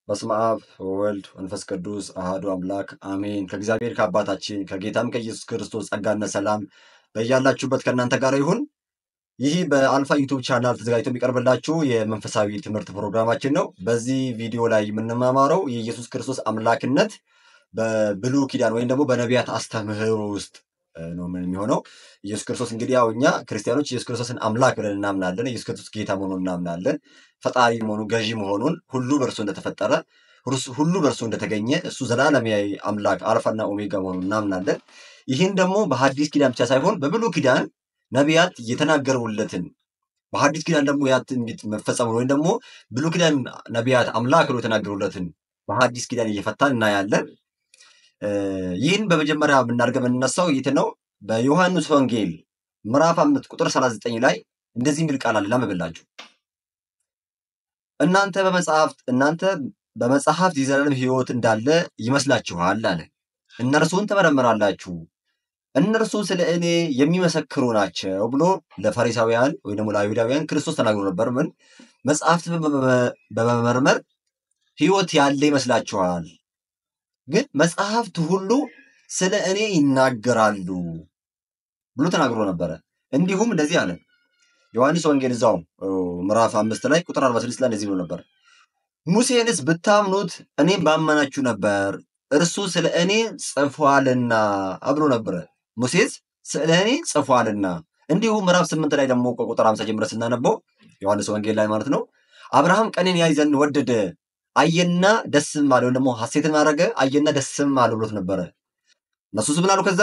በስመ አብ ወወልድ ወመንፈስ ቅዱስ አሐዱ አምላክ አሜን። ከእግዚአብሔር ከአባታችን ከጌታም ከኢየሱስ ክርስቶስ ጸጋና ሰላም በያላችሁበት ከእናንተ ጋር ይሁን። ይህ በአልፋ ዩቱብ ቻናል ተዘጋጅቶ የሚቀርብላችሁ የመንፈሳዊ ትምህርት ፕሮግራማችን ነው። በዚህ ቪዲዮ ላይ የምንማማረው የኢየሱስ ክርስቶስ አምላክነት በብሉይ ኪዳን ወይም ደግሞ በነቢያት አስተምህሮ ውስጥ ነው የሚሆነው። ኢየሱስ ክርስቶስ እንግዲህ ያው እኛ ክርስቲያኖች ኢየሱስ ክርስቶስን አምላክ ብለን እናምናለን። ኢየሱስ ክርስቶስ ጌታ መሆኑን እናምናለን። ፈጣሪ መሆኑን፣ ገዢ መሆኑን፣ ሁሉ በእርሱ እንደተፈጠረ፣ ሁሉ በእርሱ እንደተገኘ፣ እሱ ዘላለማዊ አምላክ አልፋና ኦሜጋ መሆኑን እናምናለን። ይህን ደግሞ በሐዲስ ኪዳን ብቻ ሳይሆን በብሉይ ኪዳን ነቢያት የተናገሩለትን በሐዲስ ኪዳን ደግሞ ያ ትንቢት መፈጸሙ ወይም ደግሞ ብሉይ ኪዳን ነቢያት አምላክ ብሎ የተናገሩለትን በሐዲስ ኪዳን እየፈታን እናያለን። ይህን በመጀመሪያ የምናደርገው የምንነሳው የት ነው? በዮሐንስ ወንጌል ምዕራፍ 5 ቁጥር 39 ላይ እንደዚህ የሚል ቃል አለ። ላንብብላችሁ። እናንተ በመጽሐፍት የዘላለም ሕይወት እንዳለ ይመስላችኋል አለ። እነርሱን ትመረምራላችሁ፣ እነርሱ ስለ እኔ የሚመሰክሩ ናቸው ብሎ ለፈሪሳውያን ወይ ደግሞ ለአይሁዳውያን ክርስቶስ ተናግሮ ነበር። ምን መጽሐፍት በመመርመር ሕይወት ያለ ይመስላችኋል፣ ግን መጽሐፍት ሁሉ ስለ እኔ ይናገራሉ ብሎ ተናግሮ ነበረ። እንዲሁም እንደዚህ አለ። ዮሐንስ ወንጌል እዛው ምዕራፍ 5 ላይ ቁጥር 46 ላይ እንደዚህ ብሎ ነበር። ሙሴንስ ብታምኑት እኔም ባመናችሁ ነበር፣ እርሱ ስለ እኔ ጽፏልና ብሎ ነበረ። ሙሴስ ስለ እኔ ጽፏልና። እንዲሁም ምዕራፍ 8 ላይ ደግሞ ከቁጥር 50 ጀምረ ስናነበው ዮሐንስ ወንጌል ላይ ማለት ነው፣ አብርሃም ቀኔን ያይ ዘንድ ወደደ፣ አየና ደስም አለው። ደግሞ ሐሴትን አደረገ፣ አየና ደስም አለው ብሎት ነበረ። እነሱስ ምን አሉ? ከዛ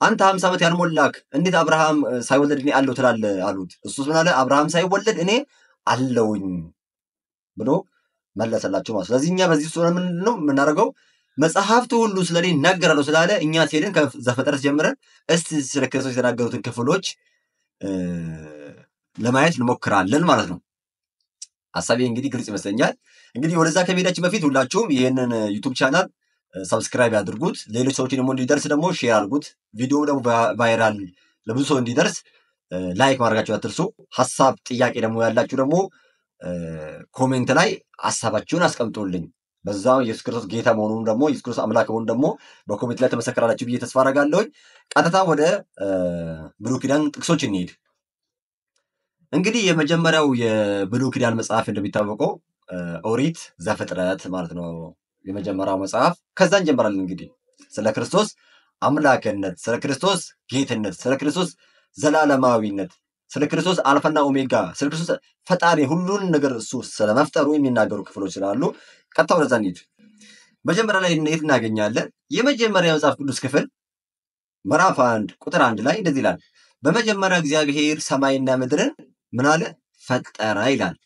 አንተ 50 ዓመት ያልሞላክ እንዴት አብርሃም ሳይወለድ እኔ አለው ትላለህ አሉት። እሱስ ምን አለ? አብርሃም ሳይወለድ እኔ አለውኝ ብሎ መለሰላቸው ማለት። ስለዚህ እኛ በዚህ ሱራ ምንድን ነው የምናደርገው? መጽሐፍቱ ሁሉ ስለ እኔ ይናገራሉ ስላለ እኛ ሲሄድን ከዘፍጥረት ጀምረን እስቲ ስለ ክርስቶስ የተናገሩትን ክፍሎች ለማየት እንሞክራለን ማለት ነው። ሐሳቤ እንግዲህ ግልጽ ይመስለኛል። እንግዲህ ወደዛ ከመሄዳችን በፊት ሁላችሁም ይህንን ዩቱብ ቻናል ሰብስክራይብ ያድርጉት። ሌሎች ሰዎች ደግሞ እንዲደርስ ደግሞ ሼር አድርጉት። ቪዲዮ ደግሞ ቫይራል ለብዙ ሰው እንዲደርስ ላይክ ማድረጋችሁ አትርሱ። ሐሳብ ጥያቄ ደግሞ ያላችሁ ደግሞ ኮሜንት ላይ ሐሳባችሁን አስቀምጡልኝ። በዛው ኢየሱስ ክርስቶስ ጌታ መሆኑን ደግሞ ኢየሱስ ክርስቶስ አምላክ መሆኑን ደግሞ በኮሜንት ላይ ተመሰከራላችሁ ብዬ ተስፋ አደርጋለሁ። ቀጥታ ወደ ብሉይ ኪዳን ጥቅሶች እንሄድ። እንግዲህ የመጀመሪያው የብሉይ ኪዳን መጽሐፍ እንደሚታወቀው ኦሪት ዘፍጥረት ማለት ነው፣ የመጀመሪያው መጽሐፍ። ከዛ እንጀምራለን። እንግዲህ ስለ ክርስቶስ አምላክነት፣ ስለ ክርስቶስ ጌትነት፣ ስለ ክርስቶስ ዘላለማዊነት፣ ስለ ክርስቶስ አልፋና ኦሜጋ፣ ስለ ክርስቶስ ፈጣሪ ሁሉን ነገር እሱ ስለመፍጠሩ የሚናገሩ ክፍሎች ስላሉ ቀጥታ ወደዛ እንሂድ። መጀመሪያ ላይ የት እናገኛለን? የመጀመሪያ መጽሐፍ ቅዱስ ክፍል ምዕራፍ 1 ቁጥር 1 ላይ እንደዚህ ይላል፣ በመጀመሪያ እግዚአብሔር ሰማይና ምድርን ምን አለ? ፈጠረ ይላል።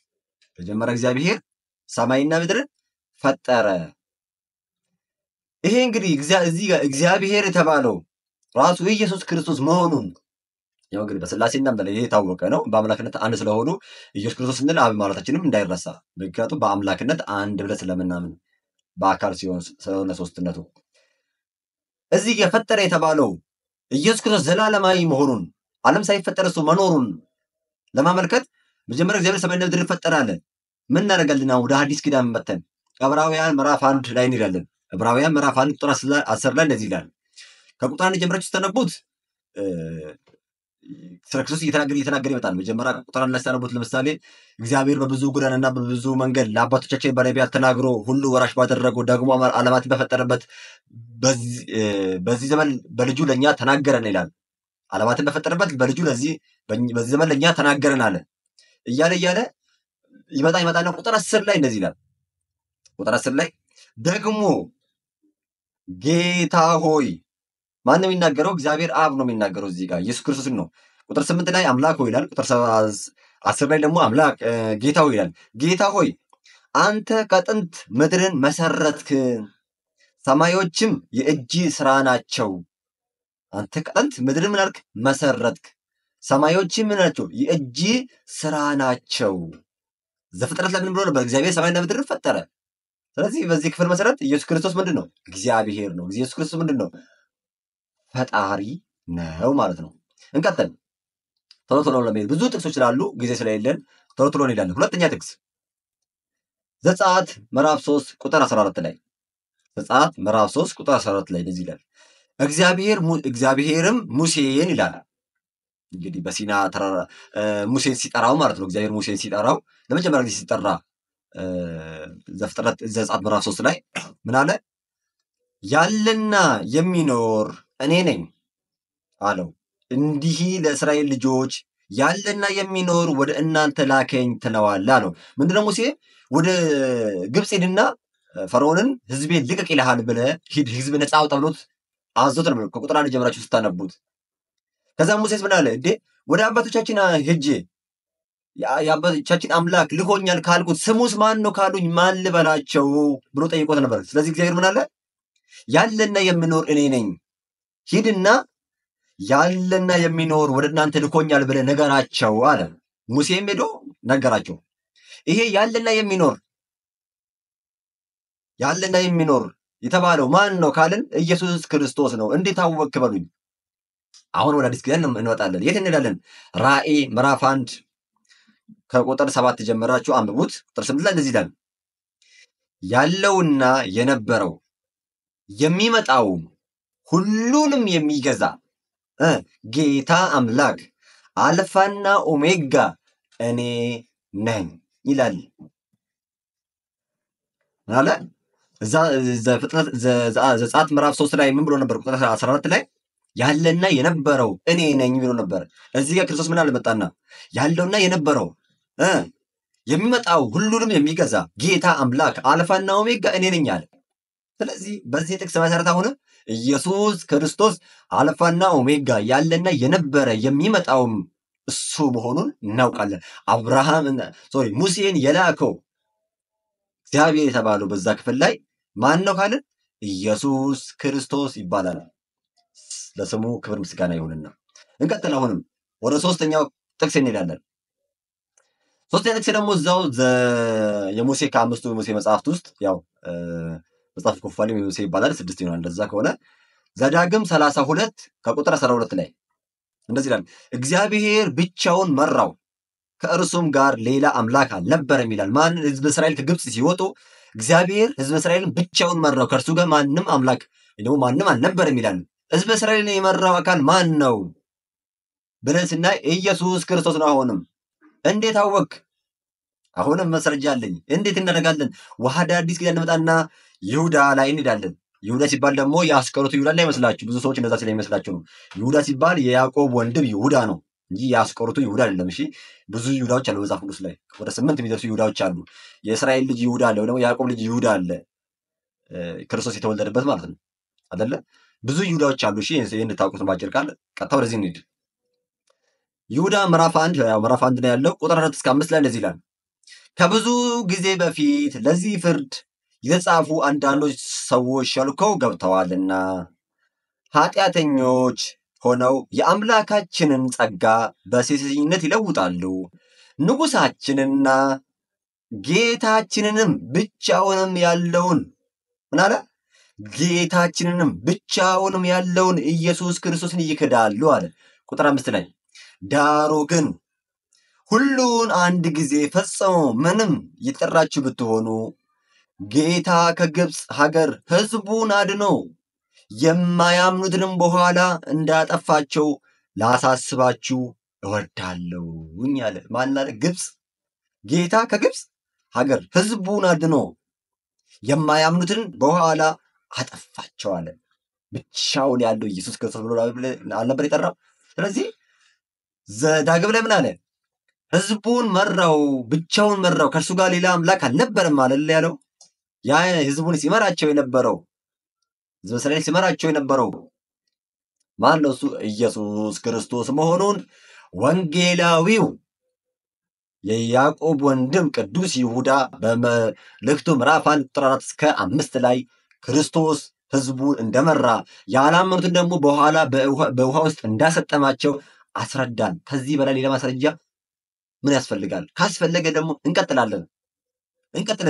መጀመሪያ እግዚአብሔር ሰማይና ምድርን ፈጠረ። ይሄ እንግዲህ እዚህ ጋር እግዚአብሔር የተባለው ራሱ ኢየሱስ ክርስቶስ መሆኑን ያው እንግዲህ በስላሴ እናምናለን። ይሄ የታወቀ ነው። በአምላክነት አንድ ስለሆኑ ኢየሱስ ክርስቶስ ስንል አብ ማለታችንም እንዳይረሳ። ምክንያቱም በአምላክነት አንድ ብለን ስለምናምን በአካል ስለሆነ ሶስትነቱ። እዚህ የፈጠረ የተባለው ኢየሱስ ክርስቶስ ዘላለማዊ መሆኑን ዓለም ሳይፈጠር እሱ መኖሩን ለማመልከት መጀመሪያ እግዚአብሔር ሰማይና ምድር ፈጠረ አለ። ምን እናደርጋለን? ወደ አዲስ ኪዳን መተን ዕብራውያን ምዕራፍ 1 ላይ እንሄዳለን። ዕብራውያን ምዕራፍ 1 ቁጥር 10 ላይ እንደዚህ ይላል። ከቁጥር 1 ጀምራችሁ ስተነቡት ስለ ክርስቶስ እየተናገረ ይመጣል። መጀመሪያ ቁጥር 1 ላይ ስታነቡት ለምሳሌ እግዚአብሔር በብዙ ጎዳናና በብዙ መንገድ ለአባቶቻችን በነቢያት ተናግሮ ሁሉ ወራሽ ባደረገው ደግሞ ዓለማትን በፈጠረበት በዚህ ዘመን በልጁ ለእኛ ተናገረን ይላል። ዓለማትን በፈጠረበት በልጁ በዚህ ዘመን ለእኛ ተናገረን አለ እያለ ይመጣና ቁጥር 10 ላይ እንደዚህ ይላል። ቁጥር 10 ላይ ደግሞ ጌታ ሆይ፣ ማን ነው የሚናገረው? እግዚአብሔር አብ ነው የሚናገረው። እዚህ ጋር ኢየሱስ ክርስቶስን ነው። ቁጥር 8 ላይ አምላክ ሆይ ይላል። ቁጥር 10 ላይ ደግሞ አምላክ ጌታ ሆይ ይላል። ጌታ ሆይ አንተ ከጥንት ምድርን መሰረትክ፣ ሰማዮችም የእጅ ስራ ናቸው። አንተ ከጥንት ምድርን ምን አልክ? መሰረትክ። ሰማዮችም ምን ናቸው? የእጅ ስራ ናቸው። ዘፍጥረት ላይ ምን ብሎ ነበር? እግዚአብሔር ሰማይና ምድርን ፈጠረ። ስለዚህ በዚህ ክፍል መሰረት ኢየሱስ ክርስቶስ ምንድን ነው? እግዚአብሔር ነው። ኢየሱስ ክርስቶስ ምንድን ነው? ፈጣሪ ነው ማለት ነው። እንቀጥል። ቶሎ ለመሄድ ብዙ ጥቅሶች ስላሉ ጊዜ ስለሌለን ቶሎ እንሄዳለን። ሁለተኛ ጥቅስ ዘጸአት ምዕራፍ 3 ቁጥር 14 ላይ ዘጸአት ምዕራፍ 3 ቁጥር 14 ላይ እንደዚህ ይላል። እግዚአብሔርም ሙሴን ይላል እንግዲህ በሲና ተራራ ሙሴን ሲጠራው ማለት ነው። እግዚአብሔር ሙሴን ሲጠራው ለመጀመሪያ ጊዜ ሲጠራ ዘጸአት ምዕራፍ 3 ላይ ምን አለ? ያለና የሚኖር እኔ ነኝ አለው። እንዲህ ለእስራኤል ልጆች ያለና የሚኖር ወደ እናንተ ላከኝ ትለዋለህ አለው። ምንድነው ሙሴ ወደ ግብፅ ሂድና ፈርዖንን ህዝቤን ልቀቅ ይልሃል ብለህ ሂድ፣ ህዝብ ነፃ አውጣ ብሎት አዞት ነው። ከቁጥር 1 ጀምራችሁ ስታነቡት ከዛ ሙሴስ ምን አለ? እንዴ ወደ አባቶቻችን ሄጄ የአባቶቻችን አምላክ ልኮኛል ካልኩት ስሙስ ማን ነው ካሉኝ ማን ልበላቸው ብሎ ጠይቆት ነበር። ስለዚህ እግዚአብሔር ምን አለ? ያለና የሚኖር እኔ ነኝ፣ ሂድና ያለና የሚኖር ወደ እናንተ ልኮኛል ብለህ ነገራቸው አለ። ሙሴም ሄዶ ነገራቸው። ይሄ ያለና የሚኖር የተባለው ማን ነው ካልን ኢየሱስ ክርስቶስ ነው። እንዴት አወክ በሉኝ። አሁን ወደ አዲስ ኪዳን እንወጣለን። የት እንሄዳለን? ራእይ ምዕራፍ 1 ከቁጥር 7 ጀምራችሁ አንብቡት። ቁጥር 8 ላይ እንደዚህ ይላል። ያለውና የነበረው የሚመጣው ሁሉንም የሚገዛ ጌታ አምላክ አልፋና ኦሜጋ እኔ ነኝ ይላል። አለ ዘጸአት ምዕራፍ 3 ላይ ምን ብሎ ነበር? ቁጥር 14 ላይ ያለና የነበረው እኔ ነኝ ብሎ ነበር። እዚህ ጋር ክርስቶስ ምን አለ መጣና ያለውና የነበረው የሚመጣው ሁሉንም የሚገዛ ጌታ አምላክ አልፋና ኦሜጋ እኔ ነኝ አለ። ስለዚህ በዚህ ጥቅስ መሰረት አሁን ኢየሱስ ክርስቶስ አልፋና ኦሜጋ ያለና የነበረ የሚመጣውም እሱ መሆኑን እናውቃለን። ሙሴን የላከው እግዚአብሔር የተባለው በዛ ክፍል ላይ ማን ነው ካልን ኢየሱስ ክርስቶስ ይባላል። ለስሙ ክብር ምስጋና ይሁንና እንቀጥል። አሁንም ወደ ሶስተኛው ጥቅስ እንሄዳለን። ሶስተኛው ጥቅስ ደግሞ እዛው የሙሴ ከአምስቱ የሙሴ መጽሐፍት ውስጥ ያው መጽሐፍ ኩፋሌ ሙሴ ይባላል 6 ይሆናል። እንደዛ ከሆነ ዘዳግም 32 ከቁጥር 12 ላይ እንደዚህ ይላል። እግዚአብሔር ብቻውን መራው ከእርሱም ጋር ሌላ አምላክ አልነበረም ይላል። ማን? ህዝብ እስራኤል ከግብፅ ሲወጡ እግዚአብሔር ህዝብ እስራኤልን ብቻውን መራው፣ ከእርሱ ጋር ማንም አምላክ ደግሞ ማንም አልነበረም ይላል። ህዝብ እስራኤልን የመራው አካል ማን ነው ብለን ስናይ ኢየሱስ ክርስቶስ ነው። አሁንም እንዴት አወቅ? አሁንም መስረጃ አለኝ። እንዴት እናደርጋለን? ወደ አዲስ ኪዳን እንመጣና ይሁዳ ላይ እንሄዳለን። ይሁዳ ሲባል ደግሞ የአስቆሮቱ ይሁዳ ላይ ይመስላችሁ፣ ብዙ ሰዎች እንደዛ ስለሚመስላቸው ነው። ይሁዳ ሲባል የያዕቆብ ወንድም ይሁዳ ነው እንጂ የአስቆሮቱ ይሁዳ አይደለም። እሺ ብዙ ይሁዳዎች አሉ መጽሐፍ ቅዱስ ላይ ወደ 8 የሚደርሱ ይሁዳዎች አሉ። የእስራኤል ልጅ ይሁዳ አለ፣ ወይ ደግሞ የያዕቆብ ልጅ ይሁዳ አለ፣ ክርስቶስ የተወለደበት ማለት ነው አይደለ? ብዙ ይሁዳዎች አሉ። እሺ ይሄን ታውቁት ባጭር ቃል ቀጥታ ወደዚህ እንሂድ። ይሁዳ ምዕራፍ 1 ነው ያለው። ቁጥር 4 እስከ 5 ላይ እንደዚህ ይላል። ከብዙ ጊዜ በፊት ለዚህ ፍርድ የተጻፉ አንዳንዶች ሰዎች ሸልከው ገብተዋልና ኃጢአተኞች ሆነው የአምላካችንን ጸጋ በሴሰኝነት ይለውጣሉ። ንጉሳችንና ጌታችንንም ብቻውንም ያለውን ምን አለ? ጌታችንንም ብቻውንም ያለውን ኢየሱስ ክርስቶስን ይክዳሉ አለ። ቁጥር 5 ላይ ዳሩ ግን ሁሉን አንድ ጊዜ ፈጽሞ ምንም ይጠራችሁ ብትሆኑ ጌታ ከግብፅ ሀገር ሕዝቡን አድኖ የማያምኑትንም በኋላ እንዳጠፋቸው ላሳስባችሁ እወዳለሁ አለ። ማን አለ? ግብፅ። ጌታ ከግብፅ ሀገር ሕዝቡን አድኖ የማያምኑትን በኋላ አጠፋቸው አለ። ብቻውን ያለው ኢየሱስ ክርስቶስ ብሎ አልነበር የጠራው? ስለዚህ ዘዳግም ላይ ምን አለ? ሕዝቡን መራው፣ ብቻውን መራው፣ ከእርሱ ጋር ሌላ አምላክ አልነበረም አለ ያለው። ያ ሕዝቡን ሲመራቸው የነበረው ሕዝበ እስራኤል ሲመራቸው የነበረው ማን ነው? እሱ ኢየሱስ ክርስቶስ መሆኑን ወንጌላዊው የያዕቆብ ወንድም ቅዱስ ይሁዳ በመልእክቱ ምዕራፍ 1 ቁጥር 4 እስከ 5 ላይ ክርስቶስ ሕዝቡን እንደመራ ያላመኑትን ደግሞ በኋላ በውሃ ውስጥ እንዳሰጠማቸው አስረዳን። ከዚህ በላይ ሌላ ማስረጃ ምን ያስፈልጋል? ካስፈለገ ደግሞ እንቀጥላለን። እንቀጥል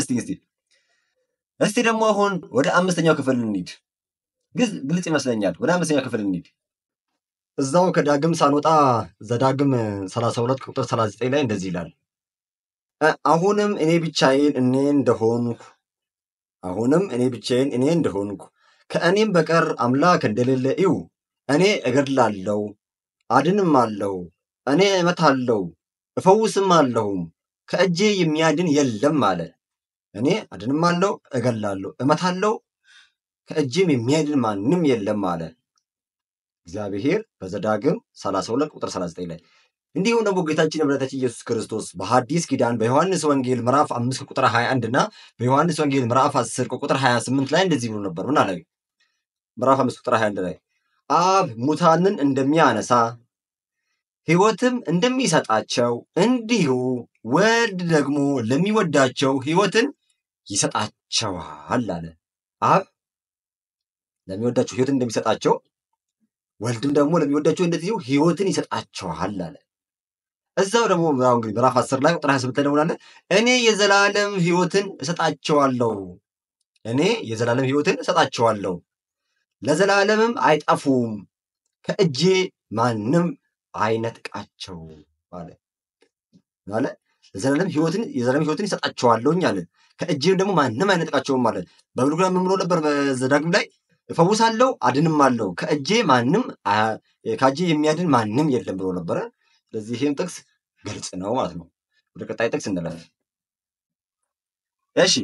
እስቲ ደግሞ አሁን ወደ 5ኛው ክፍል እንሂድ። ግልጽ ይመስለኛል። ወደ 5ኛው ክፍል እንሂድ። እዛው ከዳግም ሳንወጣ ዘዳግም 32 ቁጥር 39 ላይ እንደዚህ ይላል። አሁንም እኔ ብቻዬን እንደሆንኩ ከእኔም በቀር አምላክ እንደሌለ እዩ። እኔ እገድላለሁ፣ አድንማለሁ፣ እኔ እመታለሁ፣ እፈውስማለሁም፣ ከእጄ የሚያድን የለም አለ። እኔ አድንማለሁ፣ እገድላለሁ፣ እመታለሁ፣ ከእጄም የሚያድን ማንም የለም አለ እግዚአብሔር በዘዳግም 32 ቁጥር 39 ላይ። እንዲሁም ደግሞ ጌታችን መድኃኒታችን ኢየሱስ ክርስቶስ በሐዲስ ኪዳን በዮሐንስ ወንጌል ምዕራፍ 5 ቁጥር 21 እና በዮሐንስ ወንጌል ምዕራፍ 10 ቁጥር 28 ላይ እንደዚህ ብሎ ነበር። ምን አለ? ምዕራፍ 5 ቁጥር 21 ላይ አብ ሙታንን እንደሚያነሳ ሕይወትም እንደሚሰጣቸው እንዲሁ ወልድ ደግሞ ለሚወዳቸው ሕይወትን ይሰጣቸዋል አለ። አብ ለሚወዳቸው ሕይወትን እንደሚሰጣቸው ወልድም ደግሞ ለሚወዳቸው እንደዚሁ ሕይወትን ይሰጣቸዋል አለ። እዛው ደግሞ እንግዲህ ምዕራፍ 10 ላይ ቁጥር 28 ላይ ደግሞ አለ እኔ የዘላለም ሕይወትን እሰጣቸዋለሁ፣ ለዘላለምም አይጠፉም፣ ከእጄ ማንም አይነጥቃቸው አለ። የዘላለም ሕይወትን ይሰጣቸዋለሁኝ አለ፣ ከእጄም ደግሞ ማንም አይነጥቃቸውም አለ። በብሉይ ኪዳን ምን ብሎ ነበር? በዘዳግም ላይ እፈውሳለሁ፣ አድንማለሁ፣ ከእጄ የሚያድን ማንም የለም ብሎ ነበረ። ስለዚህ ይህም ጥቅስ ግልጽ ነው ማለት ነው። ወደ ቀጣይ ጥቅስ እንለፍ። እሺ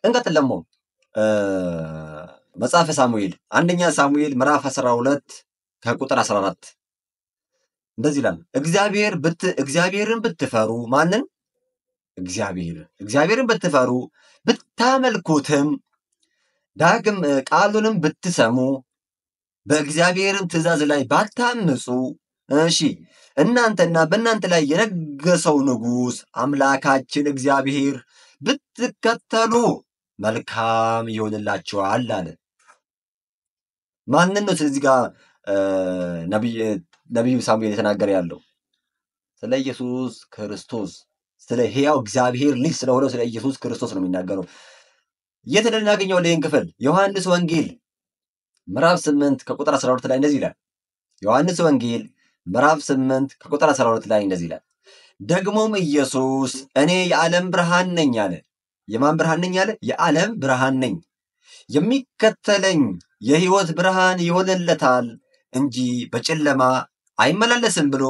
እንቀጥል። ደግሞ መጽሐፈ ሳሙኤል አንደኛ ሳሙኤል ምዕራፍ 12 ከቁጥር 14 እንደዚህ ይላል። እግዚአብሔርን ብትፈሩ ማንን? እግዚአብሔርን ብትፈሩ ብታመልኩትም ዳግም ቃሉንም ብትሰሙ በእግዚአብሔርም ትእዛዝ ላይ ባታምፁ፣ እሺ እናንተና በእናንተ ላይ የነገሰው ንጉሥ አምላካችን እግዚአብሔር ብትከተሉ መልካም ይሆንላችኋል አለ። ማንን ነው ስለዚህ ጋር ነቢዩ ሳሙኤል የተናገረ ያለው? ስለ ኢየሱስ ክርስቶስ፣ ስለ ሕያው እግዚአብሔር ልጅ ስለሆነው ስለ ኢየሱስ ክርስቶስ ነው የሚናገረው። የት እናገኘዋለን ይህን ክፍል? ዮሐንስ ወንጌል ምዕራፍ 8 ከቁጥር 12 ላይ እንደዚህ ይላል። ዮሐንስ ወንጌል ምዕራፍ 8 ከቁጥር 12 ላይ እንደዚህ ይላል። ደግሞም ኢየሱስ እኔ የዓለም ብርሃን ነኝ አለ። የማን ብርሃን ነኝ አለ? የዓለም ብርሃን ነኝ። የሚከተለኝ የሕይወት ብርሃን ይሆንለታል እንጂ በጨለማ አይመላለስም ብሎ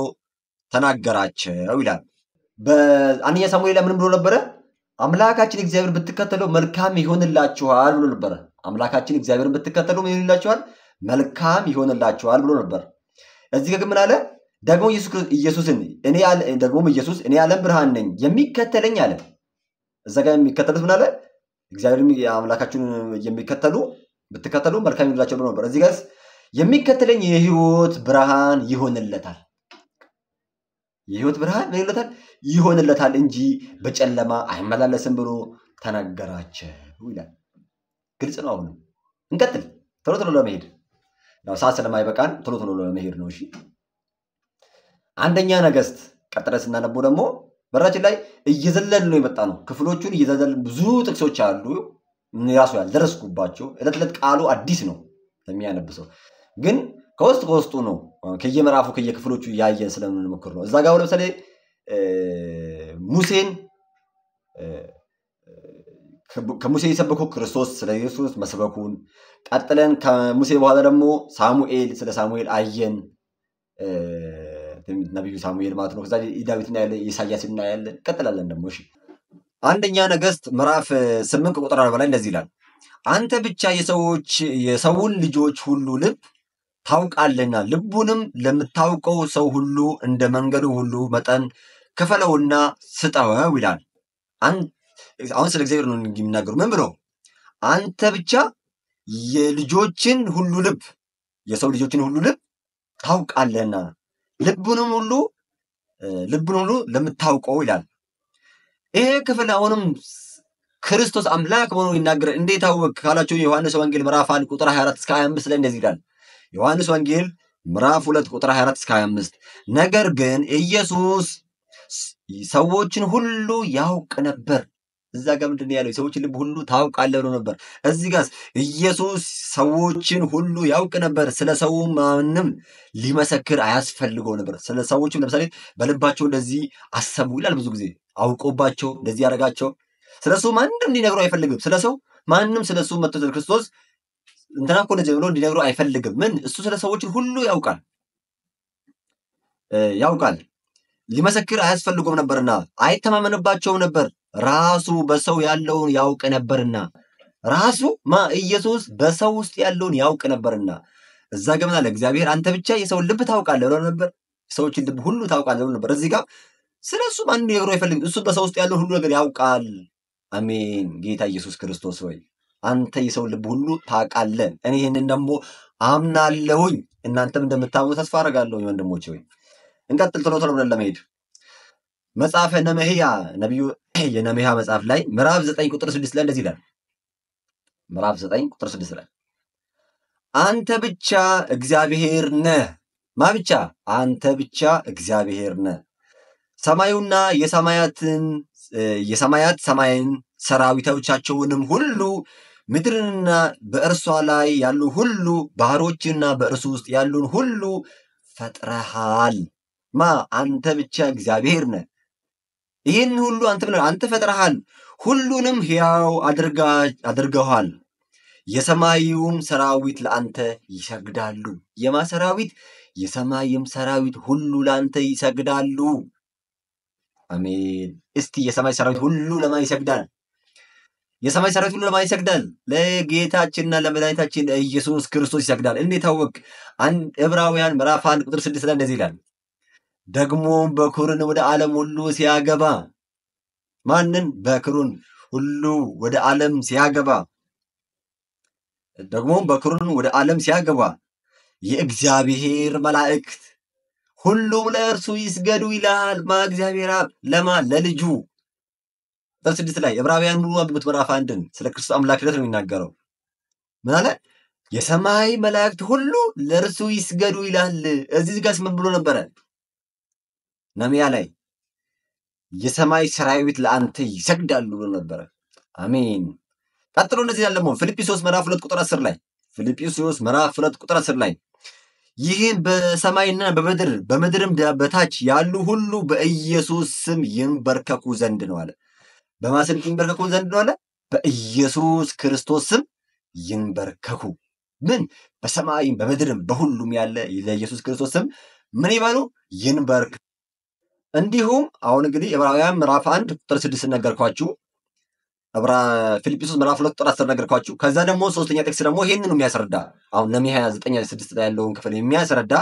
ተናገራቸው ይላል። በአንደኛ ሳሙኤል ላይ ምን ብሎ ነበረ? አምላካችን እግዚአብሔር ብትከተሉ መልካም ይሆንላችኋል ብሎ ነበረ። አምላካችን እግዚአብሔርን ብትከተሉ ምን ይሆንላችኋል? መልካም ይሆንላችኋል ብሎ ነበር። እዚህ ግን ምን አለ? ደግሞ ኢየሱስ እኔ የዓለም ብርሃን ነኝ የሚከተለኝ አለ። እዛ ጋር የሚከተሉት ምን አለ? እግዚአብሔርን አምላካችሁን ብትከተሉ መልካም ይሆንላችኋል ብሎ ነበር። እዚህ ጋር የሚከተለኝ የሕይወት ብርሃን ይሆንለታል። የሕይወት ብርሃን ምን ይሆንለታል እንጂ በጨለማ አይመላለስም ብሎ ተናገራቸው ይላል። ግልጽ ነው። አሁንም እንቀጥል፣ ቶሎ ለመሄድ ያው ሰዓት ስለማይበቃን ቶሎ ለመሄድ ነው። እሺ አንደኛ ነገሥት ቀጥለን ስናነበው ደግሞ በራችን ላይ እየዘለልን ነው የመጣ ነው። ክፍሎቹን እየዘለልን ብዙ ጥቅሶች አሉ ራሱ ያልደረስኩባቸው። ዕለት ቃሉ አዲስ ነው ለሚያነብሰው፣ ግን ከውስጡ ነው ከየምዕራፉ ከየክፍሎቹ ያየን ስለምንሞክር ነው። እዛ ጋር ለምሳሌ ሙሴን ከሙሴ የሰበኩ ክርስቶስ ስለ ኢየሱስ መስበኩን፣ ቀጥለን ከሙሴ በኋላ ደግሞ ስለ ሳሙኤል አየን። ነቢዩ ሳሙኤል ማለት ነው። ከዛ ዳዊትና ኢሳያስ እናያለን። ቀጥላለን ደግሞ እሺ አንደኛ ነገሥት ምዕራፍ 8 ቁጥር 40 ላይ እንደዚህ ይላል። አንተ ብቻ የሰውን ልጆች ሁሉ ልብ ታውቃለና ልቡንም ለምታውቀው ሰው ሁሉ እንደ መንገዱ ሁሉ መጠን ክፈለውና ስጠው ይላል። አሁን ስለ እግዚአብሔር ነው የሚናገሩ። ምን ብሎ? አንተ ብቻ የሰው ልጆችን ሁሉ ልብ ታውቃለና ልቡንም ሁሉ ለምታውቀው ይላል። ይሄ ክፍል አሁንም ክርስቶስ አምላክ መሆኑን ይናገራል። እንዴት አወቅ ካላችሁ የዮሐንስ ወንጌል ምዕራፍ 1 ቁጥር 24 እስከ 25 ላይ እንደዚህ ይላል። ዮሐንስ ወንጌል ምዕራፍ 2 ቁጥር 24 እስከ 25 ነገር ግን ኢየሱስ ሰዎችን ሁሉ ያውቅ ነበር። እዛ ጋር ምንድን ነው ያለው? የሰዎችን ልብ ሁሉ ታውቃለህ ብሎ ነበር። እዚህ ጋር ኢየሱስ ሰዎችን ሁሉ ያውቅ ነበር። ስለ ሰው ማንም ሊመሰክር አያስፈልገው ነበር። ስለ ሰዎችም ለምሳሌ በልባቸው እንደዚህ አሰቡ ይላል። ብዙ ጊዜ አውቆባቸው እንደዚህ ያደረጋቸው ስለሱ ማንም እንዲነግሩ አይፈልግም። ስለሰው ማንም ስለሱ መጥቶ ስለ ክርስቶስ እንትና እኮ እንደዚህ ብሎ እንዲነግሩ አይፈልግም። ምን እሱ ስለ ሰዎች ሁሉ ያውቃል። ሊመሰክር አያስፈልጎም ነበርና አይተማመንባቸውም ነበር። ራሱ በሰው ያለውን ያውቅ ነበርና ራሱ ኢየሱስ በሰው ውስጥ ያለውን ያውቅ ነበርና እዛ ገምና ለእግዚአብሔር አንተ ብቻ የሰውን ልብ ታውቃለህ ብሎ ነበር። ሰዎችን ልብ ሁሉ ታውቃለህ ብሎ ነበር። እዚህ ጋር ስለሱ ማንም ሊነግረው አይፈልግም። እሱ በሰው ውስጥ ያለውን ሁሉ ነገር ያውቃል። አሜን። ጌታ ኢየሱስ ክርስቶስ ሆይ አንተ የሰውን ልብ ሁሉ ታውቃለህ። እኔ ይህንን ደግሞ አምናለሁኝ። እናንተም እንደምታምኑ ተስፋ አደርጋለሁ ወንድሞቼ። ሆይ እንቀጥል ቶሎ ብለን ለመሄድ መጽሐፈ ነህምያ ነቢዩ የነህምያ መጽሐፍ ላይ ምዕራፍ 9 ቁጥር 6 ላይ እንደዚህ ይላል። ምዕራፍ 9 ቁጥር 6 ላይ አንተ ብቻ እግዚአብሔር ነህ። ማ ብቻ? አንተ ብቻ እግዚአብሔር ነህ። ሰማዩና የሰማያት ሰማይን ሰራዊቶቻቸውንም ሁሉ ምድርንና በእርሷ ላይ ያሉ ሁሉ ባህሮችና በእርሱ ውስጥ ያሉን ሁሉ ፈጥረሃል። አንተ ብቻ እግዚአብሔር ነህ። ይህን ሁሉ አንተ ፈጥረሃል። ሁሉንም ሕያው አድርገዋል። የሰማዩም ሰራዊት ለአንተ ይሰግዳሉ። የማ ሰራዊት? የሰማይም ሰራዊት ሁሉ ለአንተ ይሰግዳሉ። አሜን። እስቲ የሰማይ ሰራዊት ሁሉ ለማን ይሰግዳል? የሰማይ ሰራዊት ሁሉ ለማን ይሰግዳል? ለጌታችንና ለመድኃኒታችን ኢየሱስ ክርስቶስ ይሰግዳል። እንዴት ታወቅ? ዕብራውያን ምዕራፍ 1 ቁጥር 6 ላይ እንደዚህ ይላል። ደግሞም በኵርን ወደ ዓለም ሁሉ ሲያገባ ማንን? በኵርን ሁሉ ወደ ዓለም ሲያገባ ደግሞም በኵርን ወደ ዓለም ሲያገባ የእግዚአብሔር መላእክት ሁሉም ለእርሱ ይስገዱ ይላል። እግዚአብሔር አብ ለልጁ ቁጥር 6 ላይ ዕብራውያን ሙሉ አንብቡት። ምዕራፍ 1ን ስለ ክርስቶስ አምላክነት ነው የሚናገረው። ምን አለ? የሰማይ መላእክት ሁሉ ለእርሱ ይስገዱ ይላል። እዚህ ጋር ምን ብሎ ነበረ? ነህምያ ላይ የሰማይ ሰራዊት ለአንተ ይሰግዳሉ ብሎ ነበረ። አሜን። ቀጥሎ እንደዚህ ያለ ደግሞ ፊልጵስዩስ ምዕራፍ 2 ቁጥር 10 ላይ ፊልጵስዩስ ምዕራፍ 2 ቁጥር 10 ላይ ይህን በሰማይና በምድርም በታች ያሉ ሁሉ በኢየሱስ ስም ይንበርከኩ ዘንድ ነው አለ። በማን ስም ይንበርከኩ ዘንድ ነው አለ? በኢየሱስ ክርስቶስ ስም ይንበርከኩ። ምን? በሰማይም በምድርም በሁሉም ያለ ለኢየሱስ ክርስቶስ ስም ምን ይበሉ? ይንበርክ። እንዲሁም አሁን እንግዲህ ዕብራውያን ምዕራፍ 1 ቁጥር 6 ነገርኳችሁ። ፊልጵስዩስ ምዕራፍ 2 ቁጥር 10 ነገርኳችሁ። ከዛ ደግሞ ሶስተኛ ጥቅስ ደግሞ ይሄንን ነው የሚያስረዳ። አሁን ነህምያ 9:6 ላይ ያለውን ክፍል የሚያስረዳ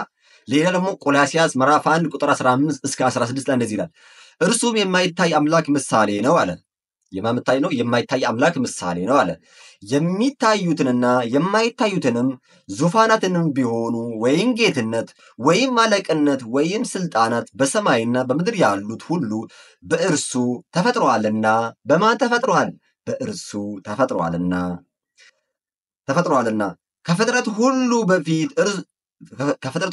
ሌላ ደግሞ ቆላስይስ ምዕራፍ 1 ቁጥር 15 እስከ 16 ላይ እንደዚህ ይላል። እርሱም የማይታይ አምላክ ምሳሌ ነው አለ። የማይታይ ነው? የማይታይ አምላክ ምሳሌ ነው አለ። የሚታዩትንና የማይታዩትንም ዙፋናትንም ቢሆኑ ወይም ጌትነት ወይም አለቅነት ወይም ስልጣናት በሰማይና በምድር ያሉት ሁሉ በእርሱ ተፈጥረዋልና። በማን ተፈጥረዋል? በእርሱ ተፈጥረዋልና ከፍጥረት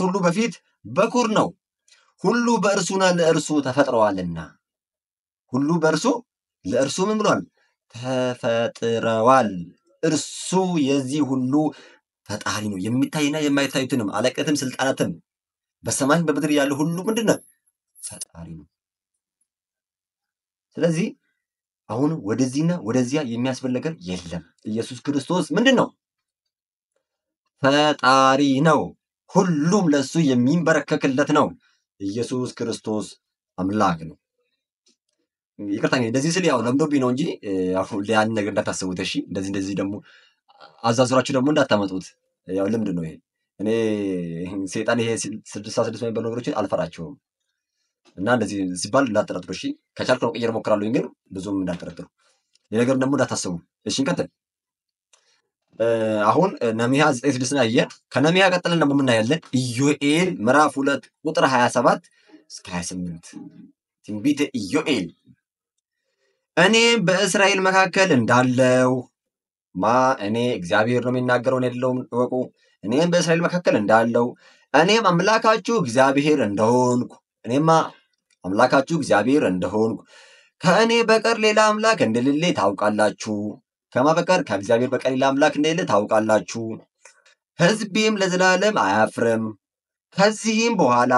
ሁሉ በፊት በኩር ነው። ሁሉ በእርሱና ለእርሱ ተፈጥረዋልና። ሁሉ በእርሱ ለእርሱ ምን ብሏል? ተፈጥረዋል። እርሱ የዚህ ሁሉ ፈጣሪ ነው። የሚታይና የማይታዩትንም አለቅነትም ስልጣናትም በሰማይ በምድር ያለ ሁሉ ምንድነው? ፈጣሪ ነው። ስለዚህ አሁን ወደዚህና ወደዚያ የሚያስብል ነገር የለም። ኢየሱስ ክርስቶስ ምንድን ነው? ፈጣሪ ነው። ሁሉም ለሱ የሚንበረከክለት ነው። ኢየሱስ ክርስቶስ አምላክ ነው። ይቅርታ እንደዚህ ስል ያው ለምዶብኝ ነው እንጂ አሁን ያን ነገር እንዳታስቡት እሺ። እንደዚህ ደግሞ አዛዙራችሁ ደግሞ እንዳታመጡት። ያው ልምድ ነው ይሄ። እኔ ሰይጣን ይሄ 66 የሚባሉ ነገሮችን አልፈራቸውም እና እንደዚህ ሲባል እንዳትጠረጥሩ እሺ። ከቻልኩ ነው ቀየር ሞክራለሁ፣ ግን ብዙም እንዳትጠረጥሩ። የነገር ደግሞ እንዳታስቡ እሺ። እንቀጥል። አሁን ነህምያ 9:6 ላይ አየን። ከነህምያ ቀጥለን ደግሞ የምናያለን ኢዮኤል ምዕራፍ 2 ቁጥር 27 እስከ 28 ትንቢተ ኢዮኤል። እኔም በእስራኤል መካከል እንዳለው እኔ እግዚአብሔር ነው የሚናገረው፣ እኔ አይደለሁም እወቁ። እኔም በእስራኤል መካከል እንዳለው እኔም አምላካችሁ እግዚአብሔር እንደሆንኩ ከእኔ በቀር ሌላ አምላክ እንደሌለ ታውቃላችሁ። ከማ በቀር? ከእግዚአብሔር በቀር ሌላ አምላክ እንደሌለ ታውቃላችሁ። ሕዝቤም ለዘላለም አያፍርም። ከዚህም በኋላ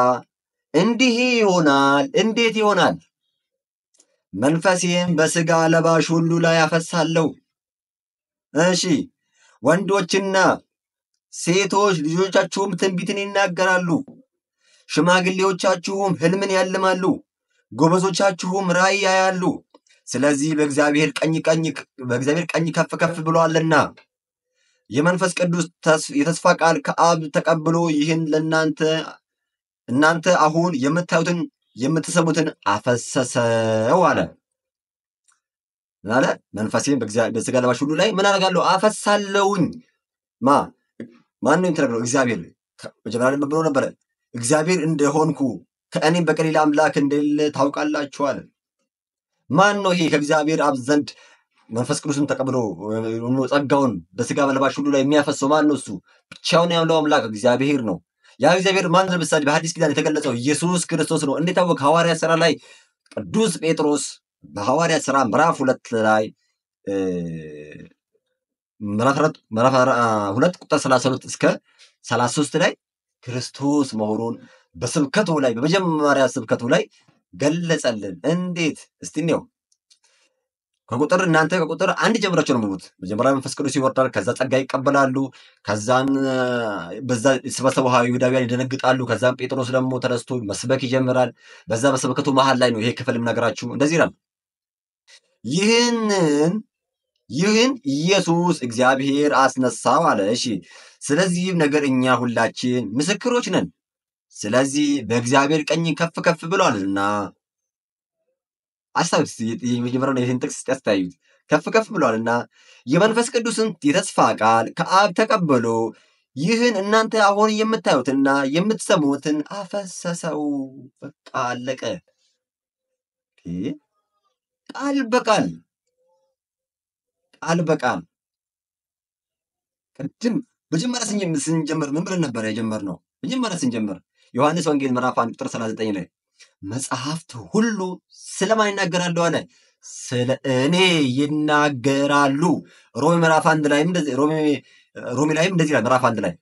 እንዲህ ይሆናል። እንዴት ይሆናል? መንፈሴም በሥጋ ለባሽ ሁሉ ላይ አፈሳለሁ። እሺ ወንዶችና ሴቶች ልጆቻችሁም ትንቢትን ይናገራሉ፣ ሽማግሌዎቻችሁም ሕልምን ያልማሉ፣ ጎበዞቻችሁም ራእይ ያያሉ። ስለዚህ በእግዚአብሔር ቀኝ ከፍ ከፍ ብሎአልና የመንፈስ ቅዱስ የተስፋ ቃል ከአብ ተቀብሎ ይህን እናንተ አሁን የምታዩትን የምትሰሙትን አፈሰሰው አለ። ምን አለ? መንፈሴን በሥጋ ለባሽ ሁሉ ላይ ምን አደርጋለሁ? አፈሳለሁኝ። ማን ነው የተናገረው? እግዚአብሔር። መጀመሪያ ብሎ ነበረ እግዚአብሔር እንደሆንኩ ከእኔም በቀር ሌላ አምላክ እንደሌለ ታውቃላችሁ አለ። ማን ነው ይሄ ከእግዚአብሔር አብ ዘንድ መንፈስ ቅዱስን ተቀብሎ ጸጋውን በሥጋ ለባሽ ሁሉ ላይ የሚያፈሰው? ማን ነው እሱ? ብቻውን ያለው አምላክ እግዚአብሔር ነው። ያ እግዚአብሔር ማን? ለምሳሌ በሐዲስ ኪዳን የተገለጸው ኢየሱስ ክርስቶስ ነው። እንዴት ታወቀ? ሐዋርያት ሥራ ላይ ቅዱስ ጴጥሮስ በሐዋርያት ሥራ ምዕራፍ 2 ላይ ምዕራፍ 2 ቁጥር 32 እስከ 33 ላይ ክርስቶስ መሆኑን በስብከቱ ላይ በመጀመሪያ ስብከቱ ላይ ገለጸልን። እንዴት? እስቲ እንየው። እናንተ ከቁጥር 1 ጀምራችሁ ነው የምትሉት። መጀመሪያ መንፈስ ቅዱስ ይወርዳል፣ ከዛ ጸጋ ይቀበላሉ፣ ከዛን በዛ የተሰበሰቡ አይሁዳውያን ይደነግጣሉ። ከዛም ጴጥሮስ ደግሞ ተነስቶ መስበክ ይጀምራል። በዛ በስብከቱ መሃል ላይ ነው ይሄ ክፍል የምነግራችሁ። እንደዚህ ይላል፣ ይህን ኢየሱስ እግዚአብሔር አስነሳው አለ። እሺ፣ ስለዚህም ነገር እኛ ሁላችን ምስክሮች ነን። ስለዚህ በእግዚአብሔር ቀኝ ከፍ ከፍ ብሏልና አስታውስ፣ የመጀመሪያውን ይህን ጥቅስ ያስተያዩት ከፍ ከፍ ብሏልና የመንፈስ ቅዱስን የተስፋ ቃል ከአብ ተቀበሎ ይህን እናንተ አሁን የምታዩትና የምትሰሙትን አፈሰሰው። በቃ አለቀ። ቃል በቃል ቅድም መጀመሪያ ስንጀምር ምን ብለን ነበር የጀመርነው? መጀመሪያ ስንጀምር ዮሐንስ ወንጌል ምዕራፍ 1 ቁጥር 39 ላይ መጽሐፍት ሁሉ ስለማን ይናገራሉ አለ? ስለ እኔ ይናገራሉ። ሮሜ ምዕራፍ 1 ላይ ሮሜ ላይም እንደዚህ ይላል። ምዕራፍ 1 ላይ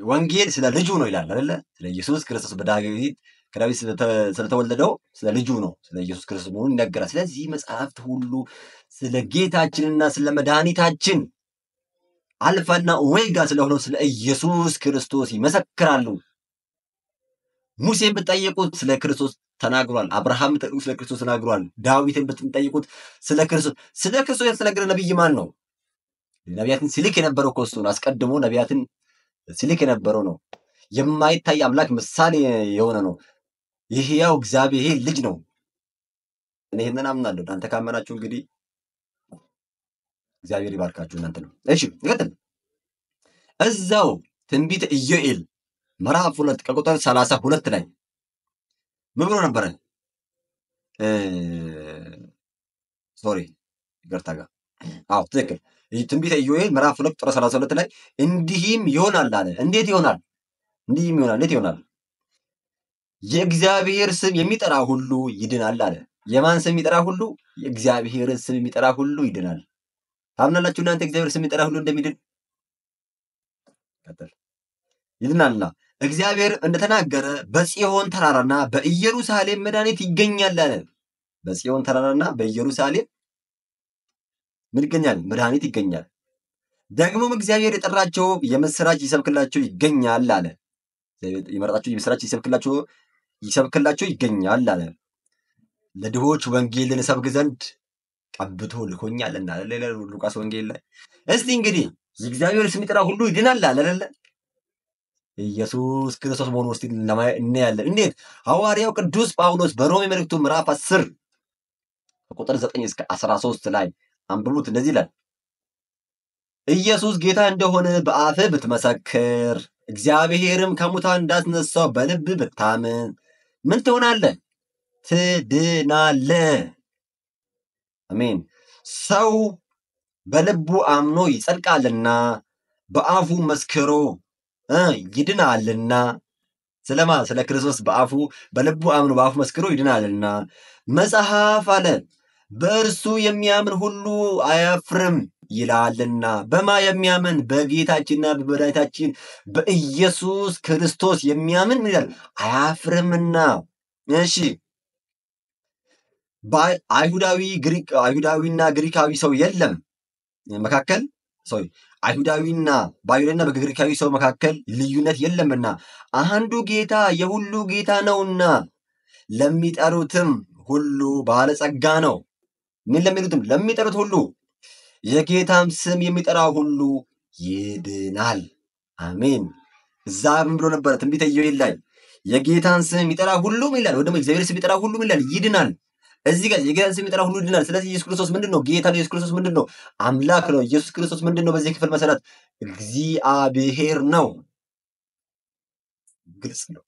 ወንጌል ስለ ልጁ ነው ይላል አይደለ? ስለ ኢየሱስ ክርስቶስ ከዳዊት ስለተወለደው ስለ ልጁ ነው፣ ስለ ኢየሱስ ክርስቶስ መሆኑን ይናገራል። ስለዚህ መጽሐፍት ሁሉ ስለ ጌታችንና ስለ መድኃኒታችን አልፋና ኦሜጋ ስለሆነው ስለ ኢየሱስ ክርስቶስ ይመሰክራሉ። ሙሴን ብትጠይቁት ስለ ክርስቶስ ተናግሯል። አብርሃም ስለ ክርስቶስ ተናግሯል። ዳዊትን ብትጠይቁት ስለ ክርስቶስ ያልተናገረ ነቢይ ማን ነው? ነቢያትን ሲልክ የነበረው እኮ እሱ ነው። አስቀድሞ ነቢያትን ሲልክ የነበረው ነው። የማይታይ አምላክ ምሳሌ የሆነ ነው። የሕያው እግዚአብሔር ልጅ ነው። እኔ ይህንን አምናለሁ። እናንተ ካመናችሁ እንግዲህ እግዚአብሔር ይባርካችሁ። እናንተ ነው። እሺ ይቀጥል። እዛው ትንቢተ ኢዮኤል ምዕራፍ 2 ከቁጥር 32 ላይ ምን ብሎ ነበረ? ይቅርታ ጋር ትክክል። ትንቢተ ኢዮኤል ምዕራፍ 2 ቁጥር 32 ላይ እንዲህም ይሆናል አለ። እንዴት ይሆናል? እንዴት ይሆናል? የእግዚአብሔር ስም የሚጠራ ሁሉ ይድናል አለ። የማን ስም የሚጠራ ሁሉ? የእግዚአብሔር ስም የሚጠራ ሁሉ ይድናል። ታምናላችሁ እናንተ እግዚአብሔር ስም የሚጠራ ሁሉ እንደሚድን? ይድናልና እግዚአብሔር እንደተናገረ በጽዮን ተራራና በኢየሩሳሌም መድኃኒት ይገኛል አለ። በጽዮን ተራራና በኢየሩሳሌም ምን ይገኛል? መድኃኒት ይገኛል። ደግሞም እግዚአብሔር የጠራቸው የምስራች ይሰብክላቸው ይገኛል አለ። የመረጣቸው የምስራች ይሰብክላቸው ይገኛል አለ። ለድሆች ወንጌልን እሰብክ ዘንድ ቀብቶ ልኮኛልና ሉቃስ ወንጌል ላይ። እስቲ እንግዲህ የእግዚአብሔር ስም የሚጠራ ሁሉ ይድናል አለ አይደለ? ኢየሱስ ክርስቶስ መሆኑን እስቲ እናያለን። እንዴት? ሐዋርያው ቅዱስ ጳውሎስ በሮሜ መልእክቱ ምዕራፍ 10 ከቁጥር 9 እስከ 13 ላይ አንብቡት። እንደዚህ ይላል፣ ኢየሱስ ጌታ እንደሆነ በአፍህ ብትመሰክር እግዚአብሔርም ከሙታን እንዳስነሳው በልብህ ብታምን ምን ትሆናለህ? ትድናለህ። አሜን። ሰው በልቡ አምኖ ይጸድቃልና በአፉ መስክሮ ይድናልና። ስለማ ስለ ክርስቶስ በልቡ አምኖ በአፉ መስክሮ ይድናልና። መጽሐፍ አለ በእርሱ የሚያምን ሁሉ አያፍርም ይላልና። በማ የሚያምን? በጌታችንና በመድኃኒታችን በኢየሱስ ክርስቶስ የሚያምን ምን ይላል? አያፍርምና። እሺ አይሁዳዊና ግሪካዊ ሰው የለም መካከል በአይሁዳዊና በግሪካዊ ሰው መካከል ልዩነት የለምና አንዱ ጌታ የሁሉ ጌታ ነውና ለሚጠሩትም ሁሉ ባለጸጋ ነው። ምን ለሚሉትም ለሚጠሩት ሁሉ የጌታም ስም የሚጠራ ሁሉ ይድናል። አሜን። እዛ ምን ብሎ ነበረ? ትንቢተ ኢዮኤል ላይ የጌታን ስም የሚጠራ ሁሉም ይላል፣ ወይ ደግሞ እግዚአብሔር ስም የሚጠራ ሁሉም ይላል ይድናል። እዚህ ጋር የጌታን ስም የሚጠራ ሁሉ ይድናል። ስለዚህ ኢየሱስ ክርስቶስ ምንድን ነው? ጌታ ነው። ኢየሱስ ክርስቶስ ምንድን ነው? አምላክ ነው። ኢየሱስ ክርስቶስ ምንድን ነው? በዚህ ክፍል መሰረት እግዚአብሔር ነው። ግልጽ ነው።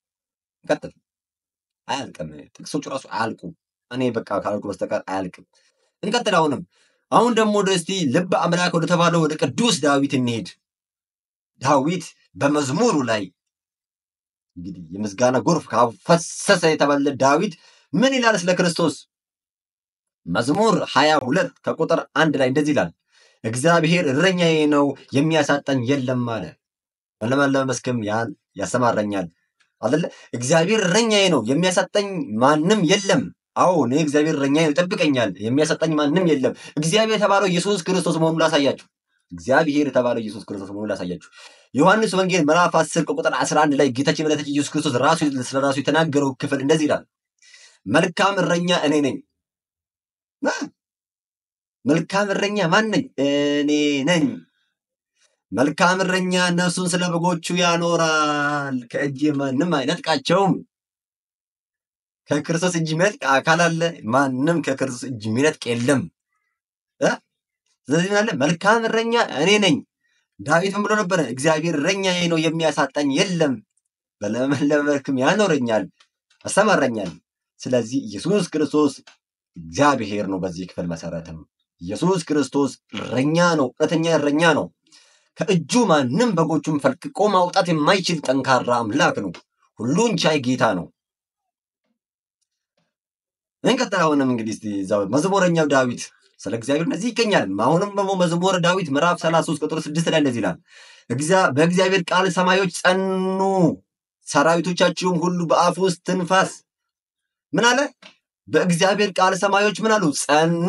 ቀጥል። አያልቅም። ጥቅሶቹ ራሱ አያልቁም። እኔ በቃ ካልኩ በስተቀር አያልቅም። እንቀጥል። አሁን ደግሞ ወደ እስቲ ልበ አምላክ ወደ ተባለው ወደ ቅዱስ ዳዊት እንሄድ። ዳዊት በመዝሙሩ ላይ እንግዲህ የምስጋና ጎርፍ ካፈሰሰ የተባለ ዳዊት ምን ይላል ስለ ክርስቶስ? መዝሙር 22 ከቁጥር 1 ላይ እንደዚህ ይላል፣ እግዚአብሔር እረኛዬ ነው የሚያሳጣኝ የለም አለ። በለመለመ መስክም ያሰማራኛል አይደለ? እግዚአብሔር እረኛዬ ነው የሚያሳጣኝ ማንም የለም። አዎ እኔ እግዚአብሔር እረኛዬ ነው ይጠብቀኛል፣ የሚያሳጣኝ ማንም የለም። እግዚአብሔር የተባለው ኢየሱስ ክርስቶስ መሆኑን ላሳያችሁ። እግዚአብሔር የተባለው ኢየሱስ ክርስቶስ መሆኑን ላሳያችሁ። ዮሐንስ ወንጌል ምዕራፍ 10 ከቁጥር 11 ላይ ጌታችን መድኃኒታችን ኢየሱስ ክርስቶስ ስለራሱ የተናገረው ክፍል እንደዚህ ይላል፣ መልካም እረኛ እኔ ነኝ። መልካም እረኛ ማን ነኝ? እኔ ነኝ። መልካም እረኛ ነፍሱን ስለ በጎቹ ያኖራል፣ ከእጅ ማንም አይነጥቃቸውም። ከክርስቶስ እጅ የሚነጥቅ አካል አለ? ማንም ከክርስቶስ እጅ የሚነጥቅ የለም። ስለዚህ ምናለ መልካም እረኛ እኔ ነኝ። ዳዊት ምን ብሎ ነበረ? እግዚአብሔር እረኛዬ ነው የሚያሳጣኝ የለም፣ በለመለመ መስክም ያኖረኛል፣ ያሰማራኛል። ስለዚህ ኢየሱስ ክርስቶስ እግዚአብሔር ነው። በዚህ ክፍል መሰረትም ኢየሱስ ክርስቶስ እረኛ ነው፣ እውነተኛ እረኛ ነው። ከእጁ ማንም በጎቹን ፈልቅቆ ማውጣት የማይችል ጠንካራ አምላክ ነው። ሁሉን ቻይ ጌታ ነው። እንቀጥል። አሁንም እንግዲህ መዝሙረኛው ዳዊት ስለ እግዚአብሔር እንደዚህ ይገኛል። አሁንም ደግሞ መዝሙረ ዳዊት ምዕራፍ 33 ቁጥር 6 ላይ እንደዚህ ይላል፣ በእግዚአብሔር ቃል ሰማዮች ጸኑ፣ ሰራዊቶቻቸውም ሁሉ በአፉ ውስጥ ትንፋስ። ምን አለ? በእግዚአብሔር ቃል ሰማዮች ምን አሉ? ጸኑ፣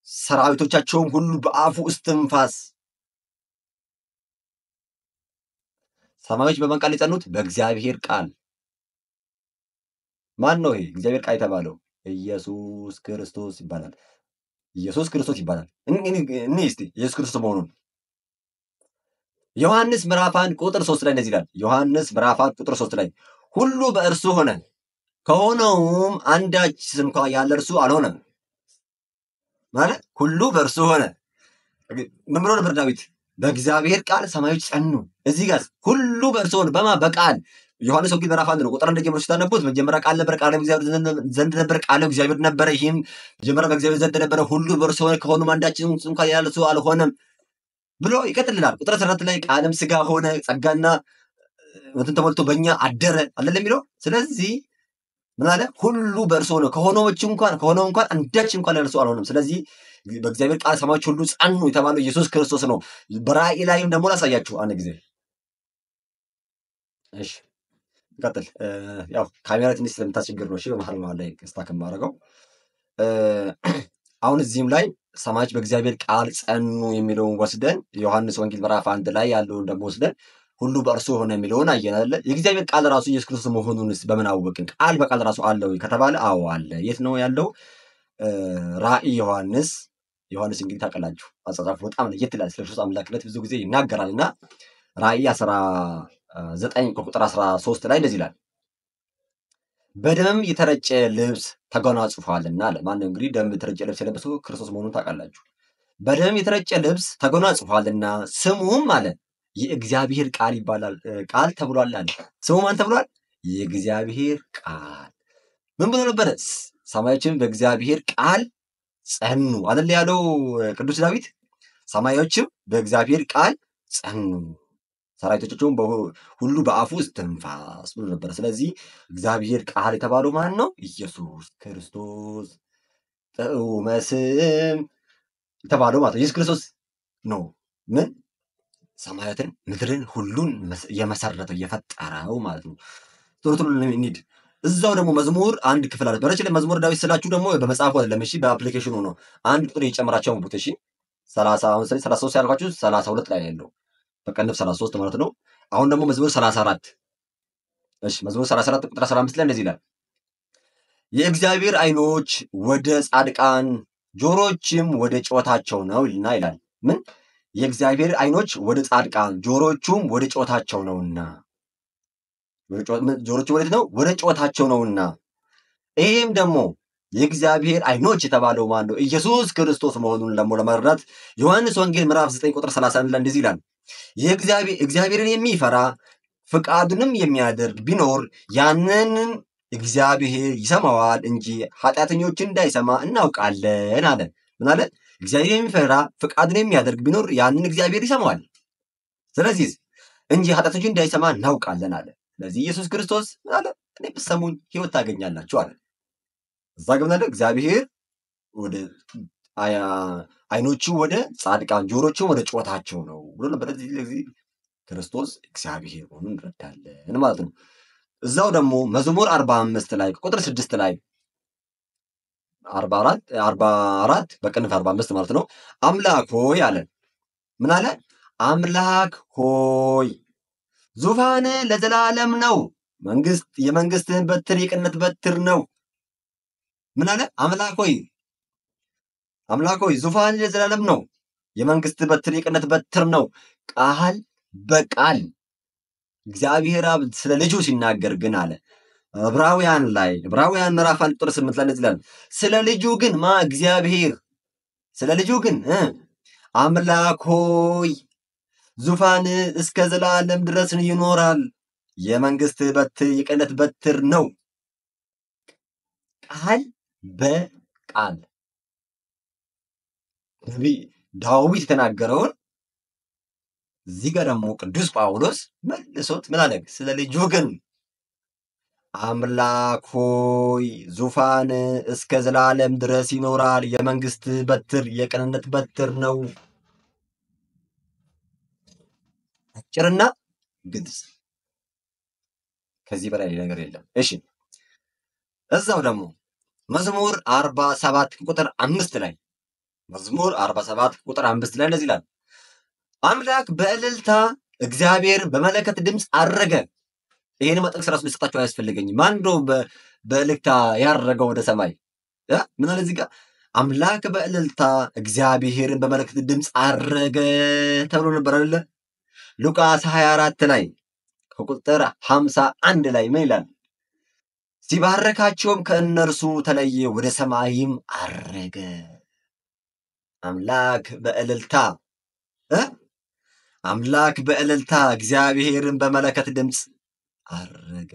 ሰራዊቶቻቸውም ሁሉ በአፉ ውስጥ ትንፋስ። ሰማዮች በማን ቃል የጸኑት? በእግዚአብሔር ቃል። ማን ነው ይሄ እግዚአብሔር ቃል የተባለው? ኢየሱስ ክርስቶስ ይባላል። ኢየሱስ ክርስቶስ ይባላል። እኔ እስቲ ኢየሱስ ክርስቶስ መሆኑን ዮሐንስ ምዕራፍ 1 ቁጥር 3 ላይ እንደዚህ ይላል። ዮሐንስ ምዕራፍ 1 ቁጥር 3 ላይ ሁሉ በእርሱ ሆነ፣ ከሆነውም አንዳች እንኳ ያለ እርሱ አልሆነም። ማለት ሁሉ በእርሱ ሆነ። ምን ብሎ ነበር ዳዊት? በእግዚአብሔር ቃል ሰማዮች ጸኑ። እዚህ ጋር ሁሉ በእርሱ ሆነ። በቃል ዮሐንስ ወንጌል ምዕራፍ 1 ነው ቁጥር 1 ጀምሮ ስታነቡት መጀመሪያ ቃል ነበር፣ ቃል እግዚአብሔር ዘንድ ነበር፣ ቃል እግዚአብሔር ነበረ፣ ይህም መጀመሪያ በእግዚአብሔር ዘንድ ነበረ፣ ሁሉ በእርሱ ሆነ፣ ከሆነም አንዳች እንኳ ያለ እርሱ አልሆነም ብሎ ይቀጥልናል። ቁጥር 14 ላይ ቃልም ሥጋ ሆነ፣ ጸጋና እውነትን ተሞልቶ በእኛ አደረ አለ የሚለው። ስለዚህ ምን አለ? ሁሉ በእርሱ ሆነ፣ ከሆነው እንኳን አንዳች እንኳን ያለ እርሱ አልሆነም። ስለዚህ በእግዚአብሔር ቃል ሰማዮች ሁሉ ጸኑ የተባለው ኢየሱስ ክርስቶስ ነው። በራእይ ላይም ደግሞ ላሳያችሁ አንድ ጊዜ። እሺ ቀጥል። ያው ካሜራ ትንሽ ስለምታስቸግር ነው። እሺ በመሀል ላይ ስታክ የማደርገው አሁን እዚህም ላይ ሰማዮች በእግዚአብሔር ቃል ጸኑ የሚለውን ወስደን ዮሐንስ ወንጌል ምዕራፍ 1 ላይ ያለውን ደግሞ ወስደን ሁሉ በእርሱ ሆነ የሚለውን አየን አይደለ? የእግዚአብሔር ቃል ራሱ ኢየሱስ ክርስቶስ መሆኑንስ በምን አወቅን? ቃል በቃል ራሱ አለው ከተባለ አዎ አለ። የት ነው ያለው? ራእይ ዮሐንስ እንግዲህ ታውቃላችሁ አጻጻፉ በጣም ለየት ይላል። ስለ ክርስቶስ አምላክነት ብዙ ጊዜ ይናገራልና ራእይ 19 ቁጥር 13 ላይ እንደዚህ ይላል፣ በደም የተረጨ ልብስ ተጎናጽፏልና አለ። ማነው እንግዲህ ደም የተረጨ ልብስ የለበሰው? ክርስቶስ መሆኑን ታውቃላችሁ። በደም የተረጨ ልብስ ተጎናጽፏልና ስሙም አለ የእግዚአብሔር ቃል ይባላል። ቃል ተብሏል አለ። ስሙ ማን ተብሏል? የእግዚአብሔር ቃል። ምን ብሎ ነበረ? ሰማዮችም በእግዚአብሔር ቃል ጸኑ አይደል ያለው ቅዱስ ዳዊት። ሰማዮችም በእግዚአብሔር ቃል ጸኑ፣ ሰራዊቶቻቸውም ሁሉ በአፉ ውስጥ ትንፋስ ብሎ ነበረ። ስለዚህ እግዚአብሔር ቃል የተባለው ማን ነው? ኢየሱስ ክርስቶስ ጥዑመ ስም የተባለው ማለት ነው። ኢየሱስ ክርስቶስ ነው ምን ሰማያትን ምድርን ሁሉን የመሰረተው የፈጠረው ማለት ነው። ቶሎ ቶሎ እንሂድ። እዛው ደግሞ መዝሙር አንድ ክፍል አለ። በረች ላይ መዝሙር ዳዊት ስላችሁ ደግሞ በመጽሐፉ አይደለም። እሺ በአፕሊኬሽኑ ነው። አንድ ቁጥር እየጨመራችሁ አንብቡት። እሺ 30 አሁን 33 ያልኳችሁ 32 ላይ ያለው በቀንፍ 33 ማለት ነው። አሁን ደግሞ መዝሙር 34 እሺ መዝሙር 34 ቁጥር 15 ላይ እንደዚህ ይላል። የእግዚአብሔር ዓይኖች ወደ ጻድቃን ጆሮችም ወደ ጩኸታቸው ነው ይላል። ምን? የእግዚአብሔር ዓይኖች ወደ ጻድቃን ጆሮቹም ወደ ጩኸታቸው ነውና። ጆሮቹ ወዴት ነው? ወደ ጩኸታቸው ነውና። ይሄም ደግሞ የእግዚአብሔር ዓይኖች የተባለው ማን ነው? ኢየሱስ ክርስቶስ መሆኑን ደግሞ ለመረዳት ዮሐንስ ወንጌል ምዕራፍ 9 ቁጥር 31 ላይ እንደዚህ ይላል። እግዚአብሔርን የሚፈራ ፍቃዱንም የሚያደርግ ቢኖር ያንን እግዚአብሔር ይሰማዋል እንጂ ኃጢአተኞችን እንዳይሰማ እናውቃለን አለ። ምን አለ? እግዚአብሔር የሚፈራ ፍቃዱን የሚያደርግ ቢኖር ያንን እግዚአብሔር ይሰማዋል። ስለዚህ እንጂ ኃጢአተኞችን እንዳይሰማ እናውቃለን አለ። ስለዚህ ኢየሱስ ክርስቶስ ምን አለ? እኔ ብትሰሙኝ ሕይወት ታገኛላችሁ አለ። እዛ ግን አለ እግዚአብሔር ወደ ዓይኖቹ ወደ ጻድቃን ጆሮቹ ወደ ጩኸታቸው ነው ብሎ ነበር። ስለዚህ ክርስቶስ እግዚአብሔር መሆኑን እንረዳለን ማለት ነው። እዛው ደግሞ መዝሙር 45 ላይ ቁጥር 6 ላይ 44 በቅንፍ 45 ማለት ነው። አምላክ ሆይ አለ። ምን አለ? አምላክ ሆይ ዙፋን ለዘላለም ነው፣ የመንግስትህን በትር የቅንነት በትር ነው። ምን አለ? አምላክ ሆይ ዙፋን ለዘላለም ነው፣ የመንግስት በትር የቅንነት በትር ነው። ቃል በቃል እግዚአብሔር አብ ስለ ልጁ ሲናገር ግን አለ ዕብራውያን ምዕራፍ 1 ቁጥር 8 ላይ እንደዚህ ይላል። ስለ ልጁ ግን እግዚአብሔር ስለ ልጁ ግን አምላክ ሆይ ዙፋን እስከ ዘላለም ድረስ ይኖራል፣ የመንግስት በትር የቅንነት በትር ነው። ቃል በቃል ነቢይ ዳዊት የተናገረውን እዚህ ጋር ደግሞ ቅዱስ ጳውሎስ መልሶት ምን አለ? ስለ ልጁ ግን አምላክ ሆይ ዙፋን እስከ ዘላለም ድረስ ይኖራል፣ የመንግስት በትር የቅንነት በትር ነው። አጭርና ግልጽ፣ ከዚህ በላይ ነገር የለም። እሺ እዛው ደግሞ መዝሙር 47 ቁጥር 5 ላይ እንደዚህ ይላል። አምላክ በእልልታ እግዚአብሔር በመለከት ድምፅ አረገ። ይሄን መጥቅስ ራሱ ልሰጣችሁ አያስፈልገኝም። ማን ነው በእልልታ ያረገው ወደ ሰማይ? ምን አለ እዚህ ጋር? አምላክ በእልልታ እግዚአብሔርን በመለከት ድምፅ አረገ ተብሎ ነበር አይደለ? ሉቃስ 24 ላይ ከቁጥር 51 ላይ ምን ይላል? ሲባረካቸውም ከእነርሱ ተለየ፣ ወደ ሰማይም አረገ። አምላክ በእልልታ እግዚአብሔርን በመለከት ድምፅ አረገ።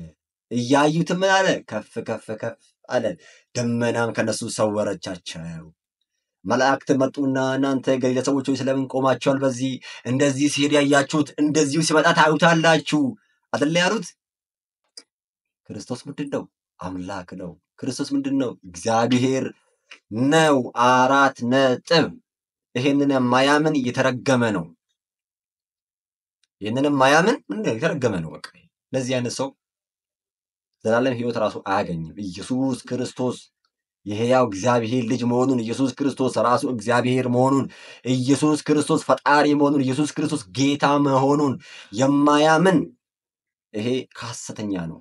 እያዩትም ምን አለ? ከፍ ከፍ ከፍ አለ፣ ደመናም ከነሱ ሰወረቻቸው። መላእክት መጡና እናንተ ገሊላ ሰዎች ሆይ ስለምን ቆማችኋል? በዚህ እንደዚህ ሲሄድ ያያችሁት እንደዚሁ ሲመጣ ታዩታላችሁ አይደል ያሉት። ክርስቶስ ምንድን ነው? አምላክ ነው። ክርስቶስ ምንድን ነው? እግዚአብሔር ነው። 4 ነጥብ። ይሄንን የማያምን እየተረገመ ነው። ይሄንን የማያምን የተረገመ ነው። በቃ ለዚህ አይነት ሰው ዘላለም ሕይወት ራሱ አያገኝም። ኢየሱስ ክርስቶስ የሕያው እግዚአብሔር ልጅ መሆኑን፣ ኢየሱስ ክርስቶስ ራሱ እግዚአብሔር መሆኑን፣ ኢየሱስ ክርስቶስ ፈጣሪ መሆኑን፣ ኢየሱስ ክርስቶስ ጌታ መሆኑን የማያምን ይሄ ከሐሰተኛ ነው።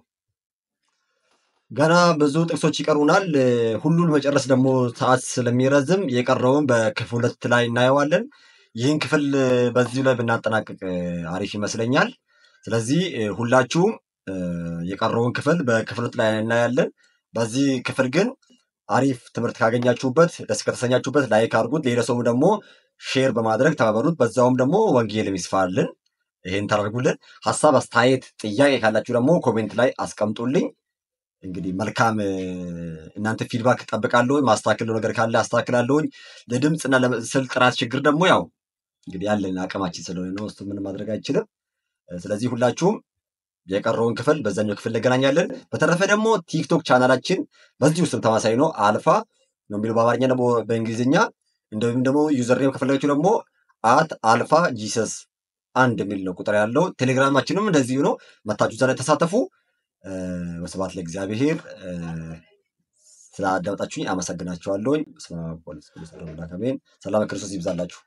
ገና ብዙ ጥቅሶች ይቀሩናል። ሁሉን መጨረስ ደግሞ ሰዓት ስለሚረዝም የቀረውን በክፍል 2 ላይ እናየዋለን። ይህን ክፍል በዚሁ ላይ ብናጠናቅቅ አሪፍ ይመስለኛል። ስለዚህ ሁላችሁም የቀረውን ክፍል በክፍል 2 ላይ እናያለን። በዚህ ክፍል ግን አሪፍ ትምህርት ካገኛችሁበት፣ ደስ ከተሰኛችሁበት ላይክ አድርጉት። ሌላ ሰው ደግሞ ሼር በማድረግ ተባበሩት። በዛውም ደግሞ ወንጌል ይስፋልን። ይሄን ታደርጉልን። ሐሳብ፣ አስተያየት፣ ጥያቄ ካላችሁ ደግሞ ኮሜንት ላይ አስቀምጡልኝ። እንግዲህ መልካም እናንተ ፊድባክ እጠብቃለሁ። ማስተካከለው ነገር ካለ አስተካክላለሁኝ። ለድምፅና ለምስል ጥራት ችግር ደግሞ ያው እንግዲህ ያለን አቅማችን ስለሆነ ነው፣ እሱ ምንም ማድረግ አይችልም። ስለዚህ ሁላችሁም የቀረውን ክፍል በዛኛው ክፍል እንገናኛለን። በተረፈ ደግሞ ቲክቶክ ቻናላችን በዚሁ ስም ተመሳሳይ ነው፣ አልፋ ነው የሚለው በአማርኛ ደግሞ በእንግሊዝኛ። እንደውም ደግሞ ዩዘር ኔም ከፈለጋችሁ ደግሞ አልፋ ጂሰስ 1 የሚል ነው ቁጥር ያለው። ቴሌግራማችንም እንደዚሁ ነው። መታችሁ ዘና ተሳተፉ። ወስብሐት ለእግዚአብሔር። ስላዳመጣችሁኝ አመሰግናችኋለሁኝ። ሰላም ክርስቶስ ይብዛላችሁ።